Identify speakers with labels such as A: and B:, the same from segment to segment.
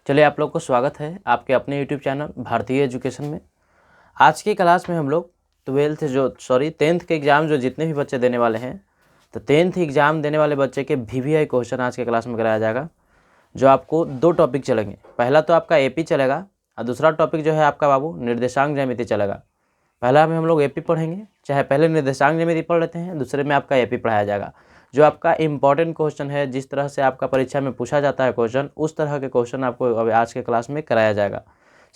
A: चलिए आप लोग को स्वागत है आपके अपने यूट्यूब चैनल भारतीय एजुकेशन में। आज की क्लास में हम लोग टेंथ के एग्ज़ाम जो जितने भी बच्चे देने वाले हैं, तो टेंथ एग्ज़ाम देने वाले बच्चे के VVI क्वेश्चन आज के क्लास में कराया जाएगा। जो आपको दो टॉपिक चलेंगे, पहला तो आपका AP चलेगा और दूसरा टॉपिक जो है आपका बाबू निर्देशांक ज्यामिति चलेगा। पहला में हम लोग AP पढ़ेंगे, चाहे पहले निर्देशांक ज्यामिति पढ़ लेते हैं, दूसरे में आपका AP पढ़ाया जाएगा। जो आपका इम्पॉर्टेंट क्वेश्चन है, जिस तरह से आपका परीक्षा में पूछा जाता है क्वेश्चन, उस तरह के क्वेश्चन आपको अब आज के क्लास में कराया जाएगा।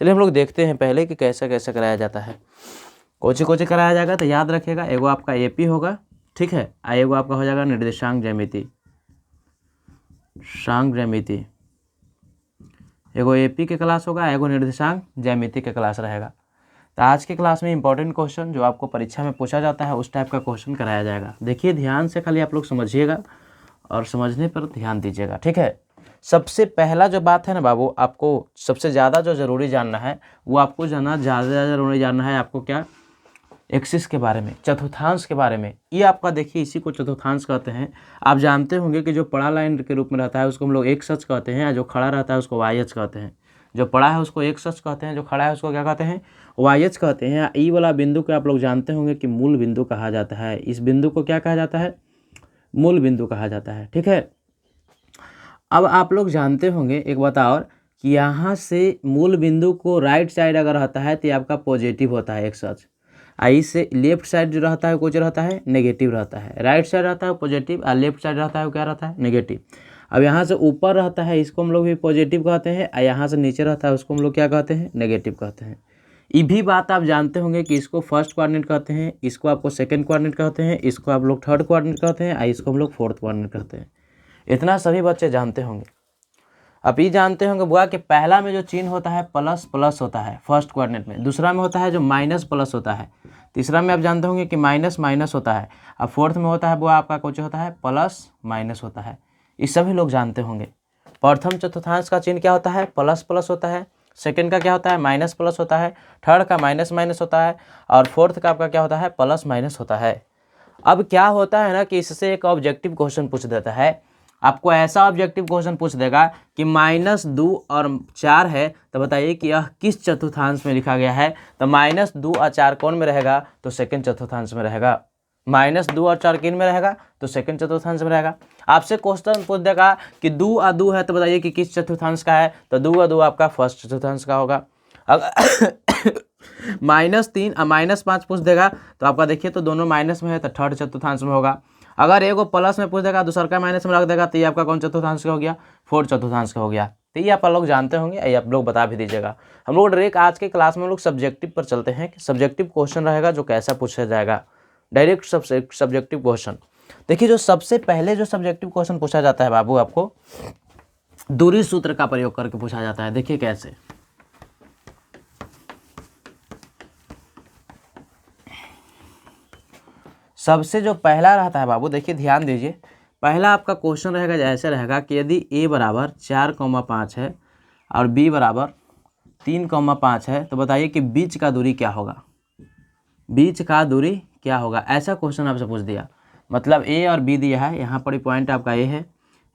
A: चलिए हम लोग देखते हैं पहले कि कैसे कैसे कराया जाता है, कोची कराया जाएगा। तो याद रखिएगा, एगो आपका AP होगा, ठीक है, और एगो आपका हो जाएगा निर्देशांक ज्यामिति। एगो AP के क्लास होगा, एगो निर्देशांक ज्यामिति के क्लास रहेगा। तो आज की क्लास में इंपॉर्टेंट क्वेश्चन जो आपको परीक्षा में पूछा जाता है उस टाइप का क्वेश्चन कराया जाएगा। देखिए ध्यान से, खाली आप लोग समझिएगा और समझने पर ध्यान दीजिएगा, ठीक है। सबसे पहला जो बात है ना बाबू, आपको सबसे ज़्यादा जो ज़रूरी जानना है वो आपको ज़्यादा ज़रूरी जानना है आपको क्या, एक्सिस के बारे में, चतुर्थांश के बारे में। ये आपका देखिए, इसी को चतुर्थांश कहते हैं। आप जानते होंगे कि जो पड़ा लाइन के रूप में रहता है उसको हम लोग एक्स अक्ष कहते हैं, और जो खड़ा रहता है उसको वाई अक्ष कहते हैं। जो पड़ा है उसको एक्स अक्ष कहते हैं, जो खड़ा है उसको क्या कहते हैं, वाई अक्ष कहते हैं। ई वाला बिंदु को आप लोग जानते होंगे कि मूल बिंदु कहा जाता है। इस बिंदु को क्या कहा जाता है, मूल बिंदु कहा जाता है, ठीक है। अब आप लोग जानते होंगे एक बात और, कि यहाँ से मूल बिंदु को राइट साइड अगर रहता है तो ये आपका पॉजिटिव होता है एक्स अक्ष, आई से लेफ्ट साइड जो रहता है कुछ रहता है नेगेटिव रहता है। राइट साइड रहता है पॉजिटिव और लेफ्ट साइड रहता है वो क्या रहता है, नेगेटिव। अब यहाँ से ऊपर रहता है इसको हम लोग भी पॉजिटिव कहते हैं, और यहाँ से नीचे रहता है उसको हम लोग क्या कहते हैं, नेगेटिव कहते हैं। ये भी बात आप जानते होंगे कि इसको फर्स्ट क्वाड्रेंट कहते हैं, इसको आपको सेकंड क्वाड्रेंट कहते हैं, इसको आप लोग थर्ड क्वाड्रेंट कहते हैं, और इसको हम लोग फोर्थ क्वाड्रेंट कहते हैं। इतना सभी बच्चे जानते होंगे। अब ये जानते होंगे बुआ कि पहला में जो चिन्ह होता है प्लस प्लस होता है फर्स्ट क्वाड्रेंट में, दूसरा में होता है जो माइनस प्लस होता है, तीसरा में आप जानते होंगे कि माइनस माइनस होता है, अब फोर्थ में होता है बुआ आपका कुछ होता है प्लस माइनस होता है। ये सभी लोग जानते होंगे। प्रथम चतुर्थांश का चिन्ह क्या होता है, प्लस प्लस होता है। सेकंड का क्या होता है, माइनस प्लस होता है। थर्ड का माइनस माइनस होता है। और फोर्थ का आपका क्या होता है, प्लस माइनस होता है। अब क्या होता है ना कि इससे एक ऑब्जेक्टिव क्वेश्चन पूछ देता है, आपको ऐसा ऑब्जेक्टिव क्वेश्चन पूछ देगा कि -2 और 4 है, तो बताइए कि यह किस चतुर्थांश में लिखा गया है। तो -2 और 4 कौन में रहेगा, तो सेकंड चतुर्थांश में रहेगा। -2 और 4 किन में रहेगा, तो सेकंड चतुर्थांश में रहेगा। आपसे क्वेश्चन पूछ देगा कि 2 और 2 है, तो बताइए कि किस चतुर्थांश का है, तो 2 और 2 आपका फर्स्ट चतुर्थांश का होगा। अगर -3 और -5 पूछ देगा तो आपका देखिए तो दोनों माइनस में है, तो थर्ड चतुर्थांश में होगा। अगर एगो प्लस में पूछ देगा, दूसरा का माइनस में रख देगा, तो ये आपका कौन चतुर्थांश का हो गया, फोर्थ चतुर्थांश का हो गया। तो ये आप लोग जानते होंगे, ये आप लोग बता भी दीजिएगा। हम लोग डायरेक्ट आज के क्लास में हम लोग सब्जेक्टिव पर चलते हैं कि सब्जेक्टिव क्वेश्चन रहेगा जो कैसा पूछा जाएगा, डायरेक्ट सब्जेक्टिव क्वेश्चन। देखिए जो सबसे पहले जो सब्जेक्टिव क्वेश्चन पूछा जाता है बाबू, आपको दूरी सूत्र का प्रयोग करके पूछा जाता है। देखिए कैसे, सबसे जो पहला रहता है बाबू, देखिए ध्यान दीजिए, पहला आपका क्वेश्चन रहेगा ऐसे रहेगा कि यदि a बराबर 4,5 है और b बराबर 3,5 है, तो बताइए कि बीच का दूरी क्या होगा, बीच का दूरी क्या होगा। ऐसा क्वेश्चन आपसे पूछ दिया, मतलब a और b दिया है, यहाँ पर पॉइंट आपका a है,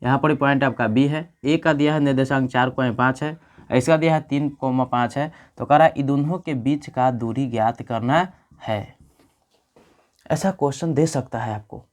A: यहाँ पर पॉइंट आपका b है। a का दिया है निर्देशांक 4,5 है, इसका दिया है 3,5 है, तो कह रहा है इन दोनों के बीच का दूरी ज्ञात करना है। ऐसा क्वेश्चन दे सकता है आपको।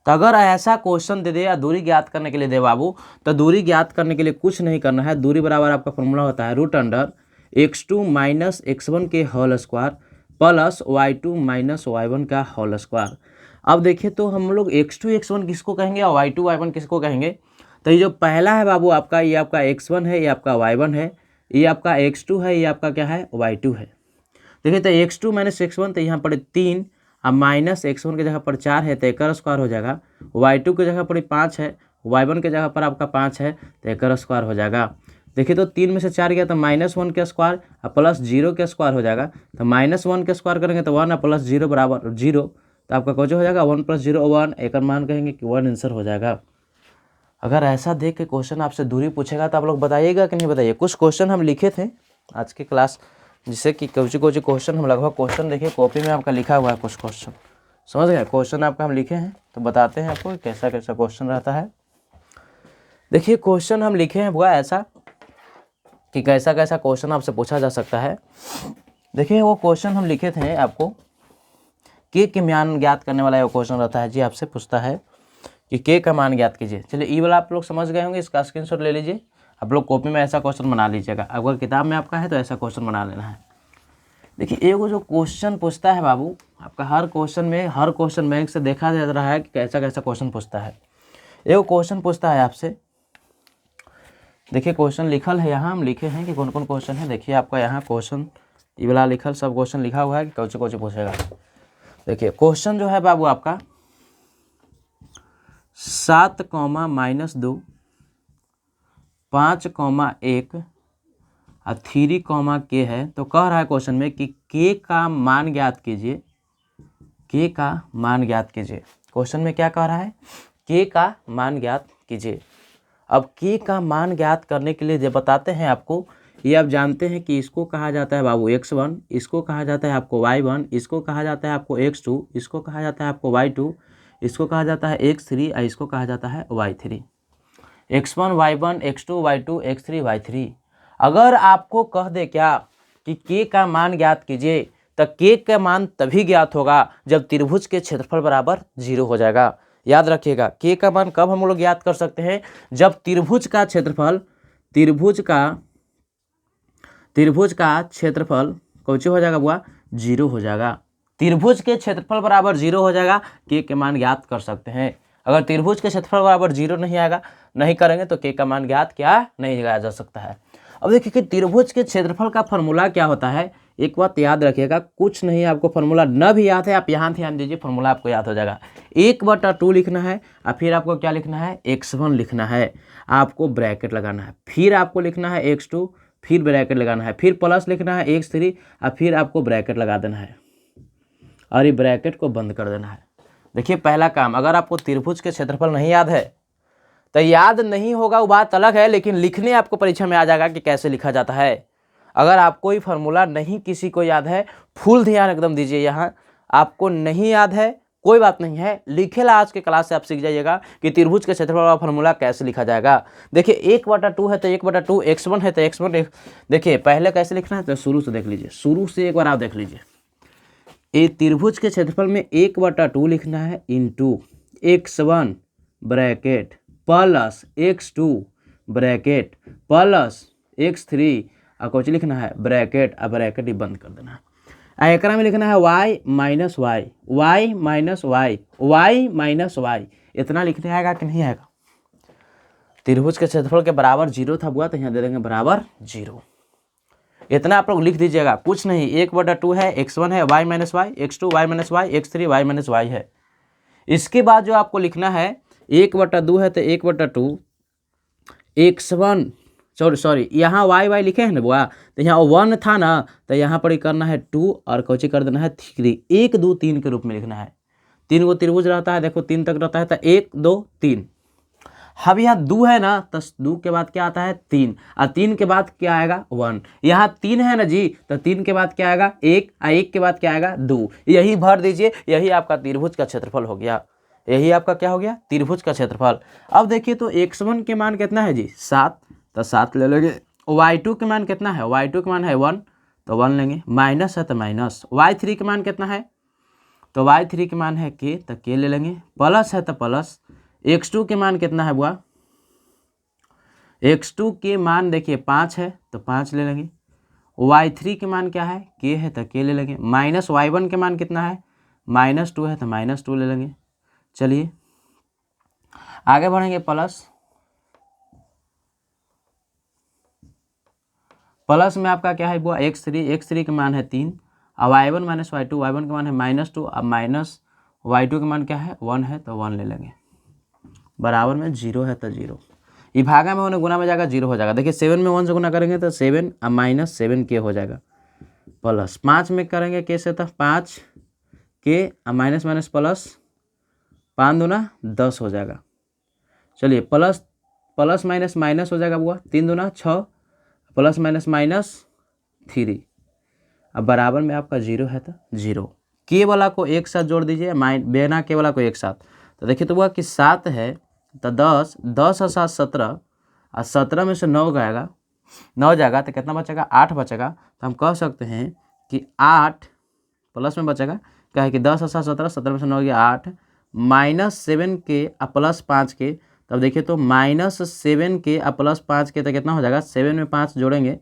A: तो अगर ऐसा क्वेश्चन दे दे या दूरी ज्ञात करने के लिए दे बाबू, तो दूरी ज्ञात करने के लिए कुछ नहीं करना है। दूरी बराबर आपका फॉर्मूला होता है √x2 - x1 के whole square plus y2 - y1 का होल स्क्वायर। अब देखिए तो हम लोग x2 x1 किसको कहेंगे और y2 y1 किसको कहेंगे। तो ये जो पहला है बाबू आपका, ये आपका x1 है, ये आपका y1 है, ये आपका x2 है, ये आपका क्या है, y2 है। देखिए तो x2 - x1, तो यहाँ पर 3, अब -x1 की जगह पर 4 है, तो एकर स्क्वायर हो जाएगा। y2 की जगह पर 5 है, y1 की जगह पर आपका 5 है, तो एकर स्क्वायर हो जाएगा। देखिए तो 3 में से 4 गया तो -1 के स्क्वायर और प्लस 0 के स्क्वायर हो जाएगा। तो -1 के स्क्वायर करेंगे तो 1 और प्लस 0 बराबर 0, तो आपका कुछ हो जाएगा 1 + 0 1, एकर मान कहेंगे कि 1 आंसर हो जाएगा। अगर ऐसा देख के क्वेश्चन आपसे दूरी पूछेगा तो आप लोग बताइएगा कि नहीं बताइए। कुछ क्वेश्चन हम लिखे थे आज की क्लास, जिससे कि कुछ क्वेश्चन हम लगभग क्वेश्चन देखिए कॉपी में आपका लिखा हुआ है, कुछ क्वेश्चन समझ गए, क्वेश्चन आपका हम लिखे हैं, तो बताते हैं आपको कैसा कैसा क्वेश्चन रहता है। देखिए क्वेश्चन हम लिखे हैं बुआ ऐसा कि कैसा कैसा क्वेश्चन आपसे पूछा जा सकता है। देखिए वो क्वेश्चन हम लिखे थे आपको, के मान ज्ञात करने वाला ये क्वेश्चन रहता है जी, आपसे पूछता है कि के का मान ज्ञात कीजिए। चलिए ई वाला आप लोग समझ गए होंगे, इसका स्क्रीनशॉट ले लीजिए, आप लोग कॉपी में ऐसा क्वेश्चन बना लीजिएगा। अगर किताब में आपका है तो ऐसा क्वेश्चन बना लेना है। देखिए एगो जो क्वेश्चन पूछता है बाबू आपका, हर क्वेश्चन बैंक से देखा जा रहा है कि कैसा कैसा क्वेश्चन पूछता है। एगो क्वेश्चन पूछता है आपसे, देखिए क्वेश्चन लिखल है यहाँ, हम लिखे हैं कि कौन कौन क्वेश्चन है। देखिए आपका यहाँ क्वेश्चन ये वाला लिखल, सब क्वेश्चन लिखा हुआ है कि कौन से पूछेगा। देखिए क्वेश्चन जो है बाबू आपका 7, -2, 5, 1 और 3, के है। तो कह रहा है क्वेश्चन में कि के का मान ज्ञात कीजिए, के का मान ज्ञात कीजिए। क्वेश्चन में क्या कह रहा है, के का मान ज्ञात कीजिए। अब के का मान ज्ञात करने के लिए जब बताते हैं आपको, ये आप जानते हैं कि इसको कहा जाता है बाबू x1, इसको कहा जाता है आपको y1, इसको कहा जाता है आपको x2, इसको कहा जाता है आपको y2, इसको कहा जाता है x3 और इसको कहा जाता है y3। x1 y1 x2 y2 x3 y3। अगर आपको कह दे क्या कि के का मान ज्ञात कीजिए, तो के का मान तभी ज्ञात होगा जब त्रिभुज के क्षेत्रफल बराबर 0 हो जाएगा। याद रखिएगा, के का मान कब हम लोग ज्ञात कर सकते हैं, जब त्रिभुज का क्षेत्रफल कौन हो जाएगा बुआ, 0 हो जाएगा। त्रिभुज के क्षेत्रफल बराबर 0 हो जाएगा, के मान ज्ञात कर सकते हैं। अगर त्रिभुज के क्षेत्रफल बराबर 0 नहीं आएगा, नहीं करेंगे तो के का मान ज्ञात क्या नहीं किया जा सकता है। अब देखिए कि त्रिभुज के क्षेत्रफल का फॉर्मूला क्या होता है, एक बात याद रखिएगा, कुछ नहीं आपको फॉर्मूला न भी याद है, आप यहाँ ध्यान दीजिए, फॉर्मूला आपको याद हो जाएगा। 1/2 लिखना है और फिर आपको क्या लिखना है, x1 लिखना है, आपको ब्रैकेट लगाना है, फिर आपको लिखना है x2, फिर ब्रैकेट लगाना है, फिर प्लस लिखना है x3 और फिर आपको ब्रैकेट लगा देना है और ये ब्रैकेट को बंद कर देना है। देखिए पहला काम, अगर आपको त्रिभुज के क्षेत्रफल नहीं याद है तो याद नहीं होगा वो बात अलग है, लेकिन लिखने आपको परीक्षा में आ जाएगा कि कैसे लिखा जाता है। अगर आपको कोई फार्मूला नहीं किसी को याद है, फुल ध्यान एकदम दीजिए, यहाँ आपको नहीं याद है कोई बात नहीं है, लिखेला आज के क्लास से आप सीख जाइएगा कि त्रिभुज के क्षेत्रफल वाला फार्मूला कैसे लिखा जाएगा। देखिए 1/2 है तो 1/2, x1 है तो x1। देखिए पहले कैसे लिखना है तो शुरू से देख लीजिए, शुरू से एक बार आप देख लीजिए। ये त्रिभुज के क्षेत्रफल में 1/2 लिखना है into x1 bracket plus x2 bracket plus x3 और कुछ लिखना है ब्रैकेट, अब ब्रैकेट ही बंद कर देना है। एकरा में लिखना है y minus Y, y minus Y, y minus Y. इतना लिखने आएगा कि नहीं आएगा। त्रिभुज के क्षेत्रफल के बराबर 0 था बुआ, तो यहाँ दे देंगे बराबर 0। इतना आप लोग लिख दीजिएगा, कुछ नहीं। 1/2 है, x1 है, y minus Y, x2 y minus Y, x3 y minus Y है। इसके बाद जो आपको लिखना है 1/2 है तो 1/2 x1 सॉरी यहाँ y लिखे हैं ना बुआ, तो यहाँ 1 था ना, तो यहाँ पर ही करना है 2 और कोची कर देना है 3। 1 2 3 के रूप में लिखना है। 3 को त्रिभुज रहता है, देखो 3 तक रहता है, तो 1 2 3। अब यहाँ 2 है ना, तो 2 के बाद क्या आता है 3 और 3 के बाद क्या आएगा 1। यहाँ 3 है ना जी, तो 3 के बाद क्या आएगा 1 और 1 के बाद क्या आएगा 2। यही भर दीजिए, यही आपका त्रिभुज का क्षेत्रफल हो गया। यही आपका क्या हो गया, त्रिभुज का क्षेत्रफल। अब देखिए तो x1 के मान कितना है जी 7, तो 7 ले लेंगे। y2 के मान कितना है, y2 के मान है 1, तो 1 लेंगे। माइनस है तो माइनस। y3 के मान कितना है, तो y3 के मान है k, तो k ले लेंगे। प्लस है तो प्लस। x2 के मान कितना है बुआ, x2 के मान देखिए 5 है तो 5 ले लेंगे। y3 के मान क्या है, k है तो k ले लेंगे। माइनस y1 के मान कितना है, -2 है तो -2 ले लेंगे। चलिए आगे बढ़ेंगे। प्लस में आपका क्या है बुआ x3 के मान है 3 और y1 माइनस y2, y1 के मान है -2 अब माइनस y2 के मान क्या है 1 है तो 1 ले लेंगे। बराबर में 0 है तो 0। ये भागा में होने गुना में जाएगा 0 हो जाएगा। देखिए 7 में 1 से गुना करेंगे तो 7 और -7 के हो जाएगा। प्लस 5 में करेंगे के से तो 5 के और माइनस माइनस प्लस 5 दूना 10 हो जाएगा। चलिए प्लस माइनस माइनस हो जाएगा बुआ, 3 दूना 6 प्लस माइनस -3। अब बराबर में आपका 0 है तो 0। के वाला को एक साथ जोड़ दीजिए, बिना के वाला को एक साथ। तो देखिए तो बुआ कि 7 है तो 10 10 और 7 17 और 17 में से 9 गएगा 9 जाएगा तो कितना बचेगा, 8 बचेगा। तो हम कह सकते हैं कि 8 प्लस में बचेगा, क्या है कि 10 और 7 17, 17 में से 9 गया 8, -7 के प्लस 5 के। तब देखिए तो -7 के प्लस 5 के तो कितना हो जाएगा, 7 में 5 जोड़ेंगे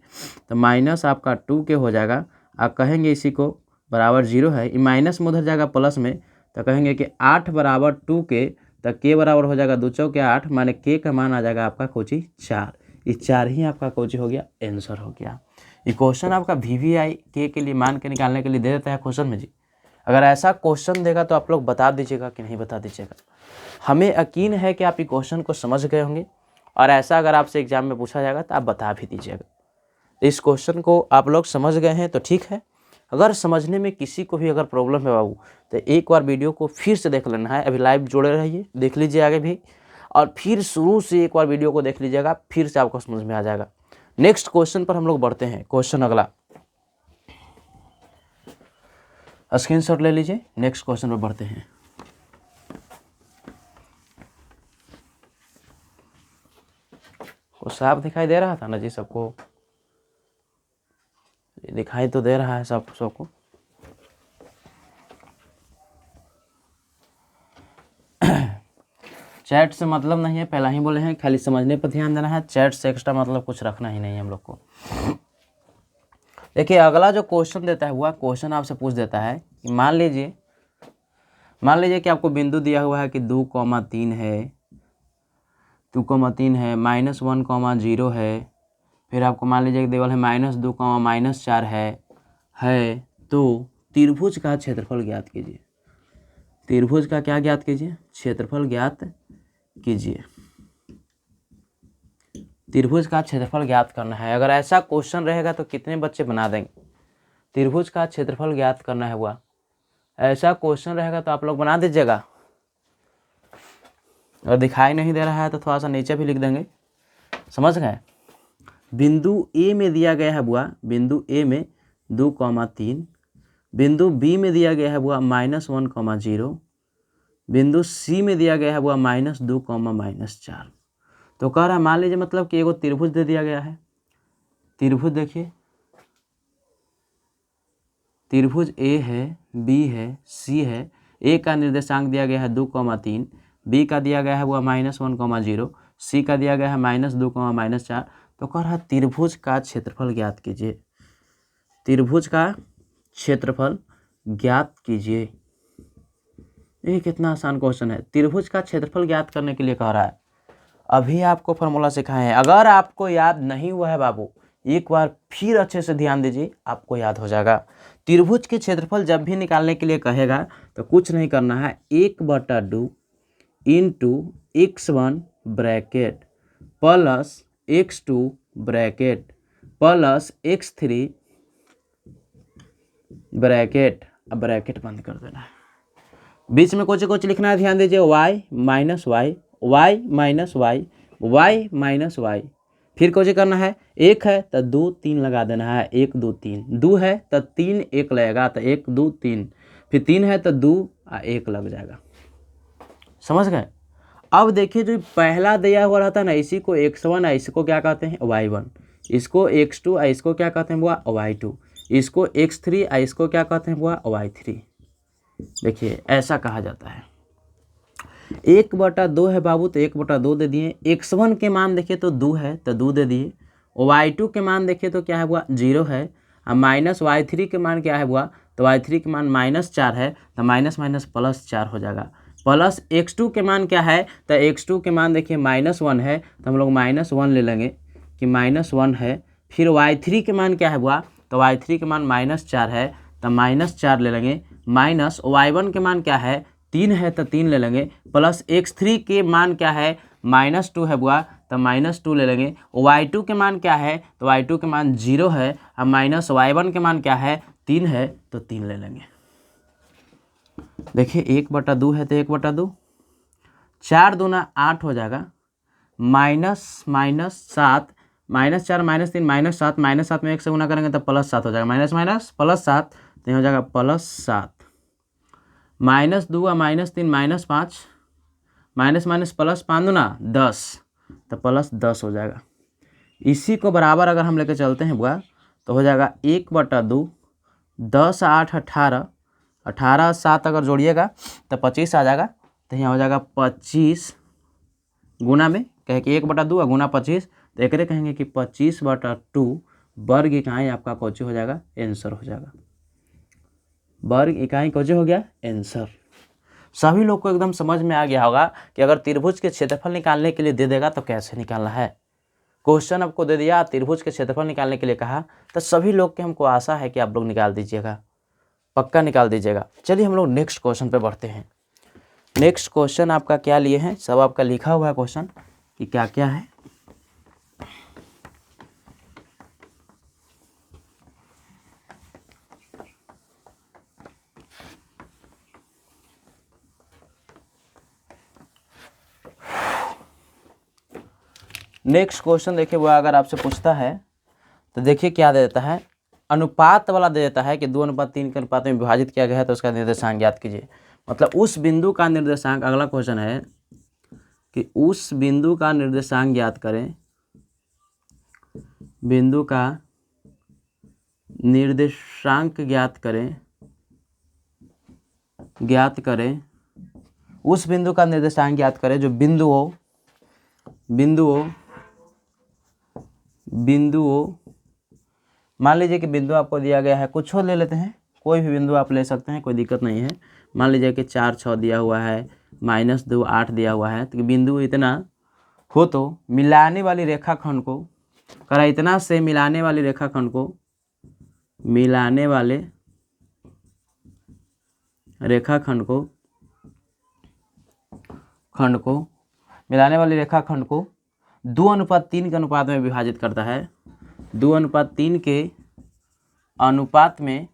A: तो माइनस आपका 2 के हो जाएगा। आप कहेंगे इसी को बराबर 0 है, ये माइनस में उधर जाएगा प्लस में, तो कहेंगे कि 8 बराबर 2 के, तो के बराबर हो जाएगा 2 चौके 8, माने के का मान आ जाएगा आपका कोची 4। ये 4 ही आपका कोची हो गया, आंसर हो गया। ये क्वेश्चन आपका VVI के लिए मान के निकालने के लिए दे देता है क्वेश्चन में जी। अगर ऐसा क्वेश्चन देगा तो आप लोग बता दीजिएगा कि नहीं बता दीजिएगा। हमें यकीन है कि आप ये क्वेश्चन को समझ गए होंगे, और ऐसा अगर आपसे एग्जाम में पूछा जाएगा तो आप बता भी दीजिएगा। इस क्वेश्चन को आप लोग समझ गए हैं तो ठीक है। अगर समझने में किसी को भी अगर प्रॉब्लम है बाबू, तो एक बार वीडियो को फिर से देख लेना है। अभी लाइव जुड़े रहिए, देख लीजिए आगे भी, और फिर शुरू से एक बार वीडियो को देख लीजिएगा, फिर से आपको समझ में आ जाएगा। नेक्स्ट क्वेश्चन पर हम लोग बढ़ते हैं। क्वेश्चन अगला स्क्रीनशॉट ले लीजिए, नेक्स्ट क्वेश्चन पर बढ़ते हैं। साफ दिखाई दे रहा था ना जी सबको, दिखाई तो दे रहा है सबको। चैट से मतलब नहीं है, पहला ही बोले हैं, खाली समझने पर ध्यान देना है। चैट से एक्स्ट्रा मतलब कुछ रखना ही नहीं है हम लोग को। देखिए अगला जो क्वेश्चन देता है हुआ क्वेश्चन आपसे पूछ देता है कि मान लीजिए कि आपको बिंदु दिया हुआ है कि 2,3 है, 2,3 है, -1,0 है, फिर आपको मान लीजिए कि देवल है -2, -4 है। तो त्रिभुज का क्षेत्रफल ज्ञात कीजिए। त्रिभुज का क्या ज्ञात कीजिए, क्षेत्रफल ज्ञात कीजिए। त्रिभुज का क्षेत्रफल ज्ञात करना है। अगर ऐसा क्वेश्चन रहेगा तो कितने बच्चे बना देंगे। त्रिभुज का क्षेत्रफल ज्ञात करना है हुआ, ऐसा क्वेश्चन रहेगा तो आप लोग बना दीजिएगा। अगर दिखाई नहीं दे रहा है तो थोड़ा सा नीचे भी लिख देंगे, समझ गए। बिंदु ए में दिया गया है बुआ, बिंदु ए में 2,3, बिंदु बी में दिया गया है बुआ -1,0, बिंदु सी में दिया गया है बुआ -2, -4। तो कह रहा है मान लीजिए मतलब कि एगो त्रिभुज दे दिया गया है। त्रिभुज देखिए, त्रिभुज ए है, बी है, सी है। ए का निर्देशांक दिया गया है 2,3, बी का दिया गया है वो -1,0, सी का दिया गया है -2, -4। तो कह रहा है त्रिभुज का क्षेत्रफल ज्ञात कीजिए। त्रिभुज का क्षेत्रफल ज्ञात कीजिए। ये कितना आसान क्वेश्चन है। त्रिभुज का क्षेत्रफल ज्ञात करने के लिए कह रहा है। अभी आपको फॉर्मूला सिखाए हैं, अगर आपको याद नहीं हुआ है बाबू, एक बार फिर अच्छे से ध्यान दीजिए, आपको याद हो जाएगा। त्रिभुज के क्षेत्रफल जब भी निकालने के लिए कहेगा तो कुछ नहीं करना है, 1/2 × x1 bracket plus x2 bracket plus x3 bracket. अब ब्रैकेट बंद कर देना है। बीच में कुछ लिखना है, ध्यान दीजिए, y minus Y, y minus Y, y minus Y. फिर कुछ करना है, 1 है तो 2 3 लगा देना है, 1 2 3, 2 है तो 3 1 लगेगा तो 1 2 3, फिर 3 है तो 2 1 लग जाएगा। समझ गए। अब देखिए जो पहला दिया हुआ रहता है ना, इसी को x1 है, इसको क्या कहते हैं y1, इसको x2 है, इसको क्या कहते हैं वो y2, इसको x3 है, इसको क्या कहते हैं वो y3। देखिए ऐसा कहा जाता है। 1/2 है बाबू तो 1/2 दे दिए। x1 के मान देखिए तो 2 है तो 2 दे दिए। y2 के मान देखिए तो क्या है हुआ 0 है। अब माइनस y3 के मान क्या है हुआ, तो y3 के मान -4 है तो माइनस माइनस +4 हो जाएगा। प्लस x2 के मान क्या है, तो x2 के मान देखिए -1 है तो हम लोग -1 ले लेंगे कि -1 है। फिर y3 के मान क्या है हुआ, तो y3 के मान -4 है तो -4 ले लेंगे। माइनस y1 के मान क्या है, 3 है तो 3 ले लेंगे। प्लस x3 के मान क्या है, -2 है बुआ तो -2 ले लेंगे। y2 के मान क्या है, तो y2 के मान 0 है। अब माइनस y1 के मान क्या है, 3 है तो 3 ले लेंगे। देखिए 1/2 है तो 1/2, 4 दूना 8 हो जाएगा। माइनस -7, -4 -3 -7, -7 में 1 से गुना करेंगे तो +7 हो जाएगा। माइनस माइनस +7 तो हो जाएगा +7। -2 -3 -5, माइनस माइनस +5 दूना 10 तो +10 हो जाएगा। इसी को बराबर अगर हम लेकर चलते हैं बुआ तो हो जाएगा 1/2, 10 8 18, 18 7 अगर जोड़िएगा तो 25 आ जाएगा। तो यहाँ हो जाएगा 25 गुना में कहे कि 1/2 और गुना 25, तो एक कहेंगे कि 25/2 वर्ग इकाई आपका कौची हो जाएगा, आंसर हो जाएगा। वर्ग इकाई कौची हो गया, आंसर। सभी लोग को एकदम समझ में आ गया होगा कि अगर त्रिभुज के क्षेत्रफल निकालने के लिए दे देगा तो कैसे निकालना है। क्वेश्चन आपको दे दिया, त्रिभुज के क्षेत्रफल निकालने के लिए कहा, तो सभी लोग के हमको आशा है कि आप लोग निकाल दीजिएगा, पक्का निकाल दीजिएगा। चलिए हम लोग नेक्स्ट क्वेश्चन पे बढ़ते हैं। नेक्स्ट क्वेश्चन आपका क्या लिए हैं, सब आपका लिखा हुआ है क्वेश्चन कि क्या क्या है। नेक्स्ट क्वेश्चन देखिए, वो अगर आपसे पूछता है तो देखिए क्या दे देता है, अनुपात वाला दे देता है कि 2:3 के अनुपात में विभाजित किया गया है, तो उसका निर्देशांक ज्ञात कीजिए। मतलब उस बिंदु का निर्देशांक, अगला क्वेश्चन है कि उस बिंदु का निर्देशांक ज्ञात करें, बिंदु का निर्देशांक ज्ञात करें, उस बिंदु का निर्देशांक ज्ञात करें जो बिंदुओं मान लीजिए कि बिंदु आपको दिया गया है, कुछ और ले लेते हैं, कोई भी बिंदु आप ले सकते हैं, कोई दिक्कत नहीं है। मान लीजिए कि 4 6 दिया हुआ है, -2 8 दिया हुआ है, तो बिंदु इतना हो तो मिलाने वाली रेखाखंड को करा, इतना से मिलाने वाले रेखाखंड को मिलाने वाले रेखाखंड को 2:3 के अनुपात में विभाजित करता है। 2:3 के अनुपात में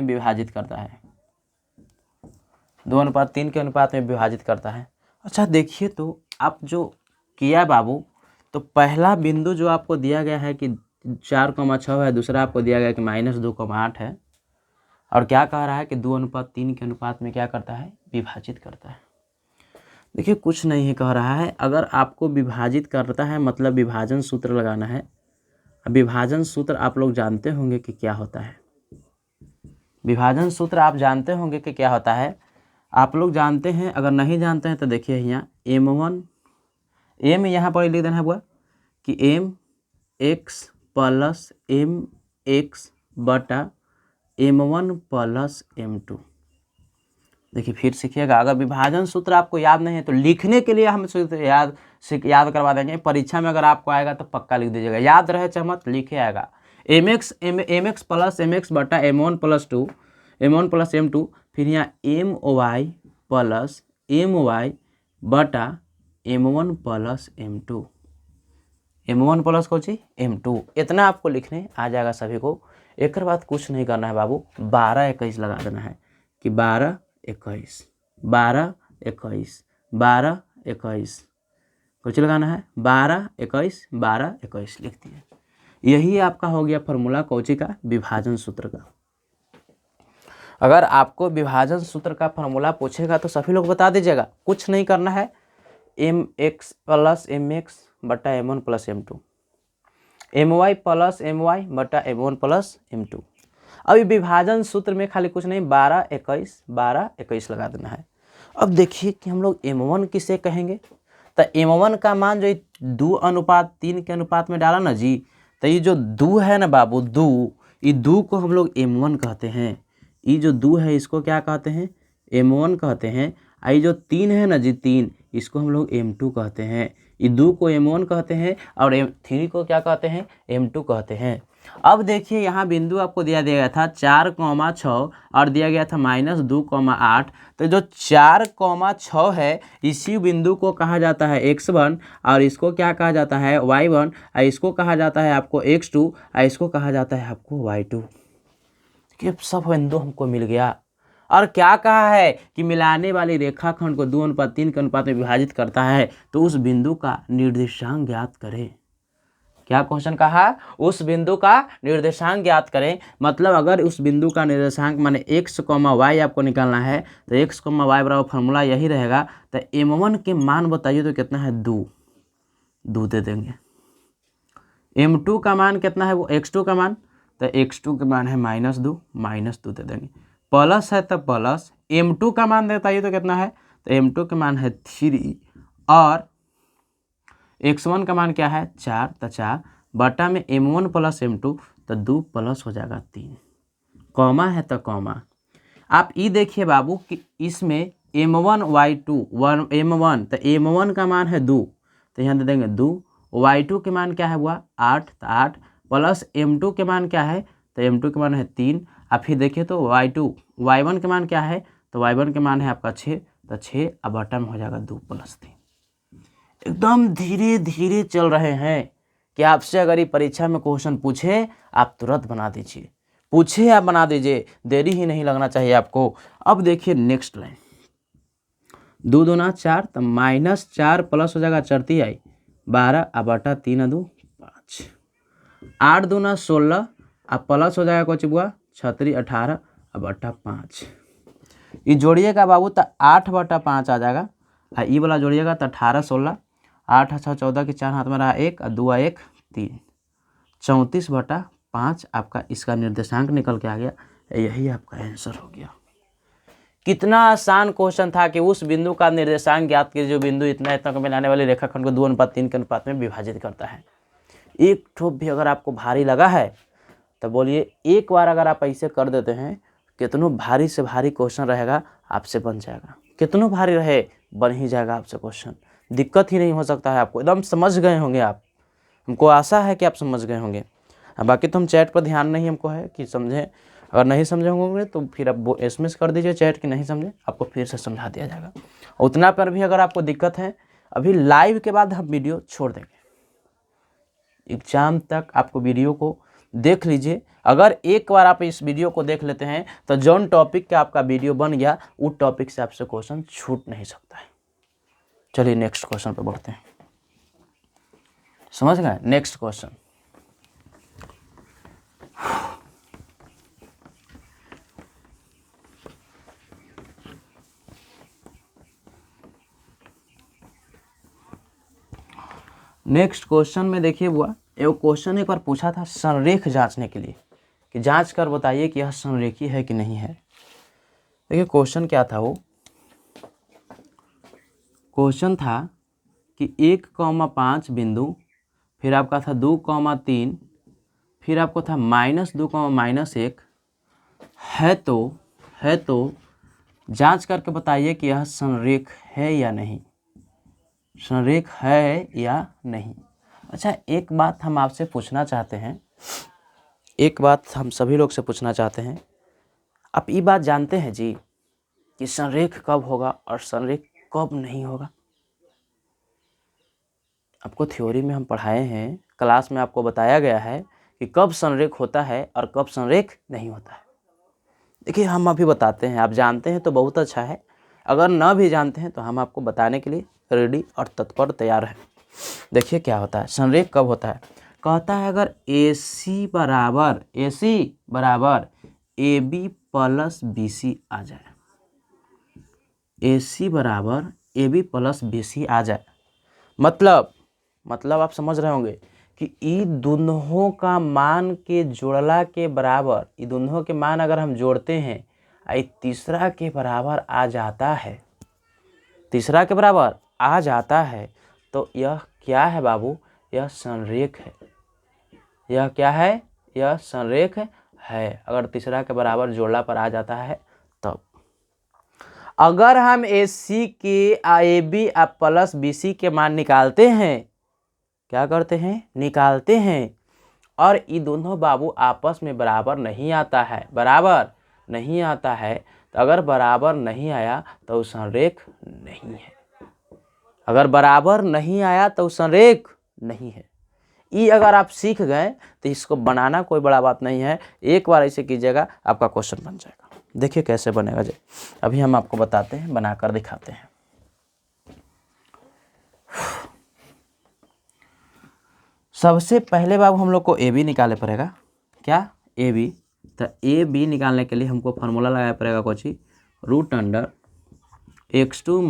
A: विभाजित करता है। 2:3 के अनुपात में विभाजित करता है। अच्छा देखिए, तो आप जो किया बाबू, तो पहला बिंदु जो आपको दिया गया है कि 4,6 है, दूसरा आपको दिया गया कि -2,8 है, और क्या कह रहा है कि 2:3 के अनुपात में क्या करता है, विभाजित करता है। देखिए कुछ नहीं है कह रहा है, अगर आपको विभाजित करता है मतलब विभाजन सूत्र लगाना है। विभाजन सूत्र आप लोग जानते होंगे कि क्या होता है, विभाजन सूत्र आप जानते होंगे कि क्या होता है, आप लोग जानते हैं। अगर नहीं जानते हैं तो देखिए यहाँ m यहाँ पर लिख देना है बुआ कि mx + mx बटा m1 + m2। देखिए फिर सीखिएगा, अगर विभाजन सूत्र आपको याद नहीं है तो लिखने के लिए हम याद करवा देंगे। परीक्षा में अगर आपको आएगा तो पक्का लिख दीजिएगा, याद रहे चाहे मत, लिखे आएगा। mx + mx बटा m1 + m2, फिर यहाँ my + my बटा m1 + m2, m1 plus Kochi m2, इतना आपको लिखने आ जाएगा सभी को। एक बाद कुछ नहीं करना है बाबू, 12 21 लगा देना है कि 12 21 12 21 12 21, कुछ लगाना है 12 21 12 21 लिख दिए। यही आपका हो गया फॉर्मूला कौची का, विभाजन सूत्र का। अगर आपको विभाजन सूत्र का फॉर्मूला पूछेगा तो सभी लोग बता दीजिएगा, कुछ नहीं करना है। mx + mx बटा m1 + m2, my + my बटा m1 + m2। अभी विभाजन सूत्र में खाली कुछ नहीं, 12 21 लगा देना है। अब देखिए कि हम लोग m1 किसे कहेंगे, तो m1 का मान जो 2:3 के अनुपात में डाला ना जी, तो ये जो 2 है ना बाबू, 2, ये 2 को हम लोग m1 कहते हैं। ये जो 2 है इसको क्या कहते हैं, m1 कहते हैं। ये जो 3 है ना जी, 3, इसको हम लोग m2 कहते हैं। ये 2 को m1 कहते हैं और 3 को क्या कहते हैं, m2 कहते हैं। अब देखिए यहाँ बिंदु आपको दिया गया था 4,6 और दिया गया था -2,8। तो जो 4,6 है, इसी बिंदु को कहा जाता है x1 और इसको क्या कहा जाता है y1, और इसको कहा जाता है आपको x2 और इसको कहा जाता है आपको y2। कि सब बिंदु हमको मिल गया। और क्या कहा है कि मिलाने वाली रेखाखंड को 2:3 के अनुपात में विभाजित करता है, तो उस बिंदु का निर्देशांक ज्ञात करें। क्या क्वेश्चन कहा, उस बिंदु का निर्देशांक ज्ञात करें। मतलब अगर उस बिंदु का निर्देशांक माने x, y आपको निकालना है, तो x, y बराबर फॉर्मूला यही रहेगा। तो m1 के मान बताइए तो कितना है, 2। 2 दे देंगे। m2 का मान कितना है, वो x2 का मान, तो x2 का मान है -2 दे देंगे। प्लस है तो प्लस, m2 का मान देता है तो कितना है, तो m2 का मान है 3 और x1 का मान क्या है 4, तो 4 बटा में m1 प्लस m2, तो 2 प्लस हो जाएगा 3, कॉमा है तो कॉमा। आप ये देखिए बाबू कि इसमें m1 y2 m1, तो m1 का मान है 2, तो यहाँ दे देंगे 2, y2 के मान क्या है हुआ 8, तो 8 प्लस m2 के मान क्या है, तो m2 के मान है 3। अब फिर देखिए तो y1 के मान क्या है, तो y1 के मान है आपका 6, तो 6 अब बटा में हो जाएगा 2 प्लस 3। एकदम धीरे धीरे चल रहे हैं कि आपसे अगर ये परीक्षा में क्वेश्चन पूछे आप तुरंत बना दीजिए, पूछे आप बना दीजिए, देरी ही नहीं लगना चाहिए आपको। अब देखिए नेक्स्ट लाइन, 2 दूना 4, तो -4 प्लस हो जाएगा 4 आई 12 अब बटा 3 2 5, 8 दूना 16 अब प्लस हो जाएगा कुछ बुआ 6 18 अब बटा 5। ये जोड़िएगा बाबू तो 8 बटा 5 आ जाएगा, ये वाला जोड़िएगा तो 18 16, 8 6 14 के 4 हाथ में रहा 1 और 2 1 3, 34 बटा 5 आपका इसका निर्देशांक निकल के आ गया। यही आपका आंसर हो गया। कितना आसान क्वेश्चन था कि उस बिंदु का निर्देशांक ज्ञात कीजिए जो बिंदु इतना इतना को मिलाने वाले रेखाखंड को 2:3 के अनुपात में विभाजित करता है। एक ठोप भी अगर आपको भारी लगा है तो बोलिए, एक बार अगर आप ऐसे कर देते हैं, कितनों भारी से भारी क्वेश्चन रहेगा आपसे बन जाएगा, कितनों भारी रहे बन ही जाएगा आपसे क्वेश्चन, दिक्कत ही नहीं हो सकता है आपको। एकदम समझ गए होंगे आप, हमको आशा है कि आप समझ गए होंगे। बाकी तो हम चैट पर ध्यान नहीं हमको है कि समझें, अगर नहीं समझे होंगे तो फिर आप SMS कर दीजिए चैट कि नहीं समझे, आपको फिर से समझा दिया जाएगा। उतना पर भी अगर आपको दिक्कत है, अभी लाइव के बाद हम वीडियो छोड़ देंगे, एग्जाम तक आपको वीडियो को देख लीजिए। अगर एक बार आप इस वीडियो को देख लेते हैं तो जौन टॉपिक का आपका वीडियो बन गया उस टॉपिक से आपसे क्वेश्चन छूट नहीं सकता है। चलिए नेक्स्ट क्वेश्चन पे बढ़ते हैं, समझ गए। नेक्स्ट क्वेश्चन, नेक्स्ट क्वेश्चन में देखिए बुआ, एक क्वेश्चन एक बार पूछा था संरेख जांचने के लिए कि जांच कर बताइए कि यह संरेखी है कि नहीं है। देखिए क्वेश्चन क्या था, वो क्वेश्चन था कि 1,5 बिंदु, फिर आपका था 2,3, फिर आपको था -2,-1 है तो जांच करके बताइए कि यह संरेख है या नहीं, संरेख है या नहीं। अच्छा एक बात हम आपसे पूछना चाहते हैं, एक बात हम सभी लोग से पूछना चाहते हैं, आप ये बात जानते हैं जी कि संरेख कब होगा और संरेख कब नहीं होगा। आपको थ्योरी में हम पढ़ाए हैं, क्लास में आपको बताया गया है कि कब संरेख होता है और कब संरेख नहीं होता है। देखिए हम अभी बताते हैं, आप जानते हैं तो बहुत अच्छा है, अगर ना भी जानते हैं तो हम आपको बताने के लिए रेडी और तत्पर तैयार है। देखिए क्या होता है, संरेख कब होता है, कहता है अगर AC बराबर AB प्लस BC आ जाए, AC बराबर AB प्लस BC आ जाए, मतलब आप समझ रहे होंगे कि ये दोनों का मान के जोड़ला के बराबर, ये दोनों के मान अगर हम जोड़ते हैं ये तीसरा के बराबर आ जाता है, तीसरा के बराबर आ जाता है, तो यह क्या है बाबू, यह संरेख है। यह क्या है, यह संरेख है। अगर तीसरा के बराबर जोड़ला पर आ जाता है तब। अगर हम AC के AB प्लस BC के मान निकालते हैं, क्या करते हैं, निकालते हैं, और ये दोनों बाबू आपस में बराबर नहीं आता है, बराबर नहीं आता है, तो अगर बराबर नहीं आया तो संरेख नहीं है। अगर बराबर नहीं आया तो संरेख नहीं है। ये अगर आप सीख गए तो इसको बनाना कोई बड़ा बात नहीं है, एक बार ऐसे कीजिएगा आपका क्वेश्चन बन जाएगा। देखिए कैसे बनेगा जी, अभी हम आपको बताते हैं, बनाकर दिखाते हैं। सबसे पहले बाबू हम लोग को AB निकालना पड़ेगा, क्या AB, तो AB निकालने के लिए हमको फार्मूला लगाना पड़ेगा कुछ ही, √(x2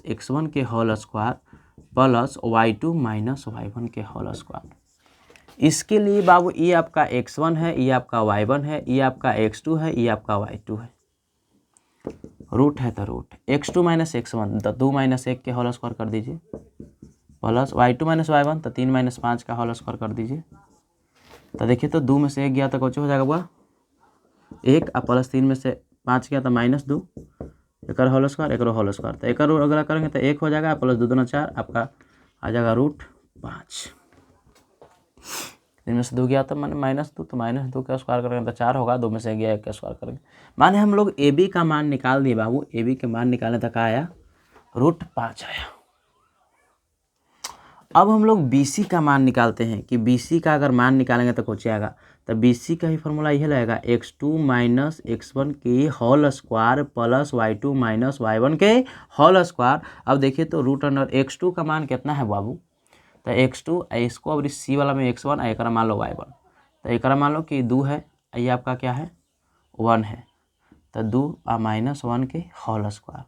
A: - x1 के whole square plus y2 minus y1 के होल स्क्वायर। इसके लिए बाबू ये आपका x1 है, ये आपका y1 है, ये आपका x2 है, ये आपका y2 है। रूट है तो रूट x2 माइनस x1 तो 2 माइनस 1 के होल स्क्वायर कर दीजिए, प्लस y2 माइनस y1 तो 3 माइनस 5 का होल स्क्वायर कर दीजिए। तो देखिए तो 2 में से 1 गया तो कुछ हो जाएगा बुआ 1, और प्लस 3 में से 5 गया तो -2, एक होल स्क्वायर एक होल स्क्वायर, तो एक अगर करेंगे तो 1 हो जाएगा, प्लस 2 दूना 4 आपका आ जाएगा √5। 3 में से 2 गया तो -2, तो -2 का स्क्वायर करेंगे तो 4 होगा, 2 में से गया 1 का स्क्वायर करेंगे। माने हम लोग ए बी का मान निकाल दिए बाबू, ए बी के मान निकालने तक आया √5 आया। अब हम लोग बी सी का मान निकालते हैं कि बी सी का अगर मान निकालेंगे तो कुछ आएगा, तो बी सी का ही फॉर्मूला यह रहेगा x2 माइनस x1 के whole square plus y2 minus y1 के होल स्क्वायर। अब देखिए तो √x2 का मान कितना है बाबू, तो x2 इसको अब सी वाला में x1 एक मान लो y1, तो एक मान लो कि 2 है, ये आपका क्या है 1 है, तो 2 और -1 के whole square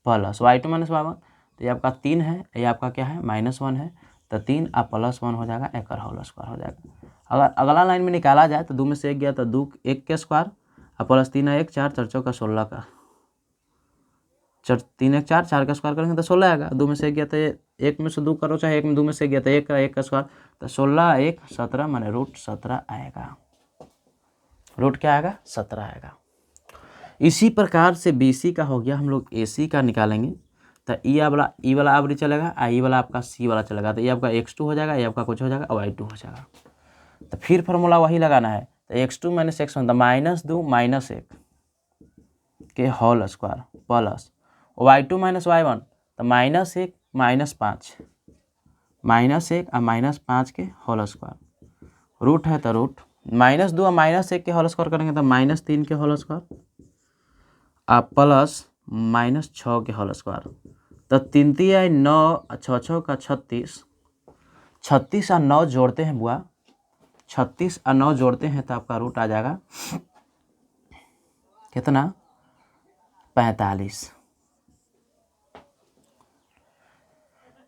A: plus y2 minus y1, तो ये आपका 3 है, ये आपका क्या है -1 है, तो 3 और +1 हो जाएगा, एक होल स्क्वायर हो जाएगा। अगर अगला लाइन में निकाला जाए तो 2 में से 1 गया तो 2 1 के स्क्वायर और प्लस 3 1 4 4 चौका 16 का 3 1 4 4 का स्क्वायर करेंगे तो 16 आएगा। 2 में से 1 गया तो 1 में से 2 करो, चाहे 1 में 2 में से गया तो 1 का स्क्वायर, तो 16 1 17 माने √17 आएगा। रूट क्या आएगा 17 आएगा। इसी प्रकार से बी सी का हो गया, हम लोग ए सी का निकालेंगे तो ई वाला आवरी चलेगा, ई वाला आपका सी वाला चलेगा, तो ये आपका x2 हो जाएगा, ये आपका कुछ हो जाएगा और y2 हो जाएगा। तो फिर फार्मूला वही लगाना है, तो x2 माइनस x1 तो -2 माइनस 1 के whole square plus y2 minus y1 तो -1 माइनस 5 -1 और -5 के होल स्क्वायर। रूट है तो रूट -2 और -1 के होल स्क्वायर करेंगे तो -3 के होल स्क्वायर और प्लस -6 के होल स्क्वायर, तो 3 3 9 6 6 का 36, 36 और 9 जोड़ते हैं बुआ, 36 और 9 जोड़ते हैं तो आपका रूट आ जाएगा कितना 45।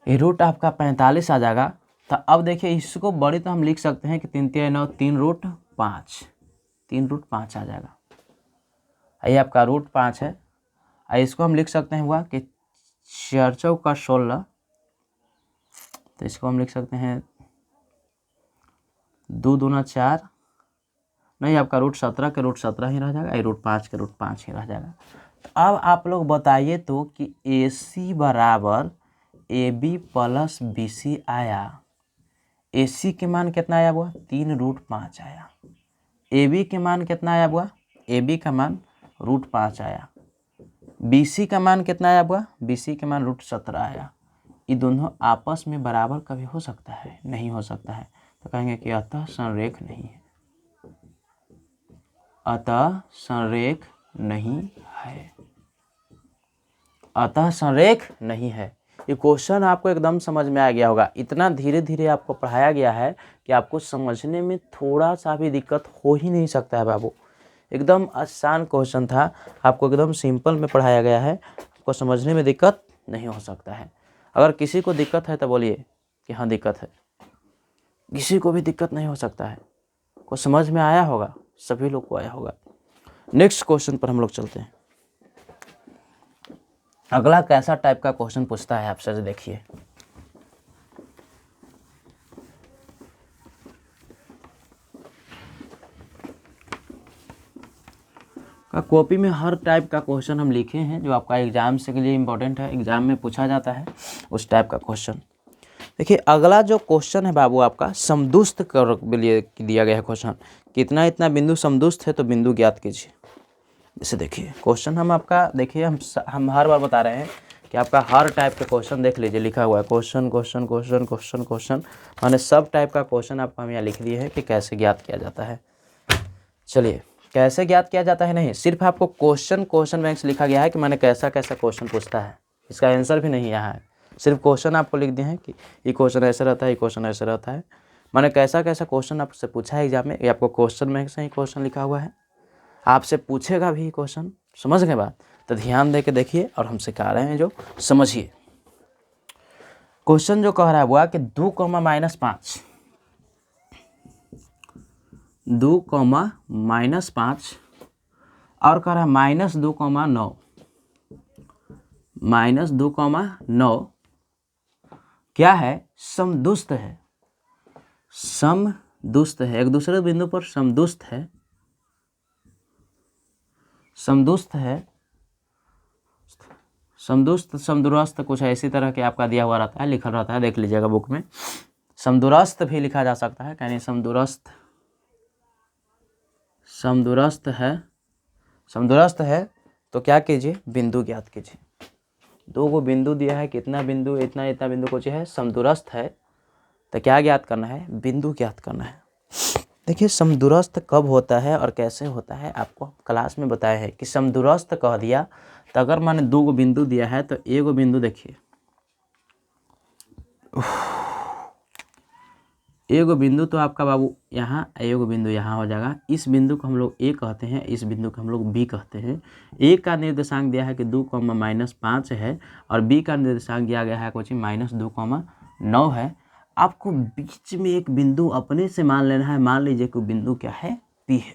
A: ये रूट आपका 45 आ जाएगा। तो अब देखिए इसको बड़ी तो हम लिख सकते हैं कि 3 3 9 3 √5, 3 √5 आ जाएगा। ये आपका √5 है। इसको हम लिख सकते हैं हुआ कि 4 चौका 16, तो इसको हम लिख सकते हैं 2 दूना 4, नहीं आपका √17 के √17 ही रह जाएगा, ये √5 के √5 ही रह जाएगा। तो अब आप लोग बताइए तो कि ए सी बराबर A B plus B C आया, ए सी के मान कितना आया हुआ 3 √5 आया, ए बी के मान कितना आया हुआ, ए बी का मान √5 आया, बी सी का मान कितना आया हुआ, बी सी के मान √17 आया। ये दोनों आपस में बराबर कभी हो सकता है, नहीं हो सकता है, तो कहेंगे कि अतः संरेख नहीं है, अतः संरेख नहीं है, अतः संरेख नहीं है। ये क्वेश्चन आपको एकदम समझ में आ गया होगा, इतना धीरे धीरे आपको पढ़ाया गया है कि आपको समझने में थोड़ा सा भी दिक्कत हो ही नहीं सकता है बाबू। एकदम आसान क्वेश्चन था, आपको एकदम सिंपल में पढ़ाया गया है, आपको समझने में दिक्कत नहीं हो सकता है। अगर किसी को दिक्कत है तो बोलिए कि हाँ दिक्कत है, किसी को भी दिक्कत नहीं हो सकता है, को समझ में आया होगा, सभी लोग को आया होगा। नेक्स्ट क्वेश्चन पर हम लोग चलते हैं। अगला कैसा टाइप का क्वेश्चन पूछता है आपसे, देखिए कॉपी में हर टाइप का क्वेश्चन हम लिखे हैं जो आपका एग्जाम से के लिए इम्पोर्टेंट है, एग्जाम में पूछा जाता है उस टाइप का क्वेश्चन। देखिए अगला जो क्वेश्चन है बाबू आपका समदुस्त कर लिए दिया गया है क्वेश्चन, कितना इतना बिंदु समदुस्त है तो बिंदु ज्ञात कीजिए। जैसे देखिए क्वेश्चन हम आपका देखिए हम हर बार बता रहे हैं कि आपका हर टाइप का क्वेश्चन देख लीजिए, लिखा हुआ है question question question question question, मैंने सब टाइप का क्वेश्चन आपको हम यहाँ लिख दिए है कि कैसे ज्ञात किया जाता है। चलिए कैसे ज्ञात किया जाता है नहीं, सिर्फ आपको क्वेश्चन बैंक से लिखा गया है कि मैंने कैसा कैसा क्वेश्चन पूछता है, इसका आंसर भी नहीं यहाँ है, सिर्फ क्वेश्चन आपको लिख दिए हैं कि ये क्वेश्चन ऐसे रहता है, ये क्वेश्चन ऐसे रहता है, मैंने कैसा कैसा क्वेश्चन आपसे पूछा है एग्जाम में, ये आपको क्वेश्चन बैंक से ही क्वेश्चन लिखा हुआ है, आपसे पूछेगा भी क्वेश्चन। समझ गए बात, तो ध्यान दे के देखिए और हम सिखा रहे हैं जो समझिए। क्वेश्चन जो कह रहा है वो है कि 2 कॉमा -5, 2 कॉमा -5 और कह रहा है -2 कॉमा 9, -2 कॉमा 9 क्या है, समदुस्त है, समदुस्त है, एक दूसरे बिंदु पर समदुस्त है, समदुस्त है, समदुस्त समदूरस्थ कुछ ऐसी तरह के आपका दिया हुआ रहता है, लिखा रहता है, देख लीजिएगा बुक में। समदूरस्थ भी लिखा जा सकता है, यानी समदूरस्थ, समदूरस्थ है, समदूरस्थ है तो क्या कीजिए, बिंदु ज्ञात कीजिए। 2 गो बिंदु दिया है, कितना बिंदु, इतना इतना बिंदु को है, समदूरस्थ है तो क्या ज्ञात करना है, बिंदु ज्ञात करना है। देखिए समदूरस्थ कब होता है और कैसे होता है, आपको क्लास में बताया है कि समदूरस्थ कह दिया तो अगर मैंने 2 गो बिंदु दिया है तो एगो बिंदु देखिए, एगो बिंदु तो आपका बाबू यहाँ, एगो बिंदु यहाँ हो जाएगा। इस बिंदु को हम लोग ए कहते हैं, इस बिंदु को हम लोग बी कहते हैं। ए का निर्देशांक दिया है कि 2 कॉमा -5 है और बी का निर्देशांक दिया गया है कुछ -2 कॉमा 9 है। आपको बीच में एक बिंदु अपने से मान लेना है, मान लीजिए कि बिंदु क्या है, पी है।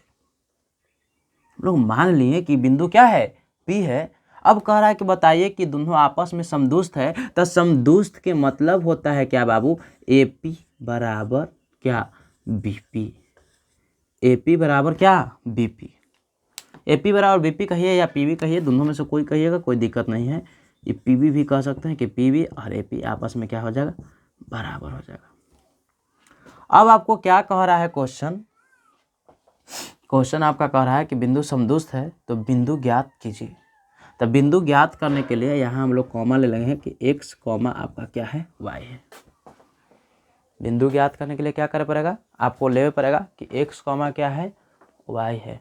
A: हम लोग मान लिए कि बिंदु क्या है, पी है। अब कह रहा है कि बताइए कि दोनों आपस में समदुस्त है, तो समदुस्त के मतलब होता है क्या बाबू, ए पी बराबर क्या, बीपी, एपी बराबर क्या, बीपी। एपी बराबर बीपी कहिए या पीवी कहिए, दोनों में से कोई कहिएगा, कोई दिक्कत नहीं है। ये पीवी भी कह सकते हैं कि पीवी और एपी आपस में क्या हो जाएगा, बराबर हो जाएगा। अब आपको क्या कह रहा है क्वेश्चन, क्वेश्चन आपका कह रहा है कि बिंदु समदुस्त है तो बिंदु ज्ञात कीजिए। तो बिंदु ज्ञात करने के लिए यहाँ हम लोग कॉमा ले लेंगे कि x कॉमा आपका क्या है, y है। बिंदु ज्ञात करने के लिए क्या करना पड़ेगा, आपको ले पड़ेगा कि x कॉमा क्या है, y है।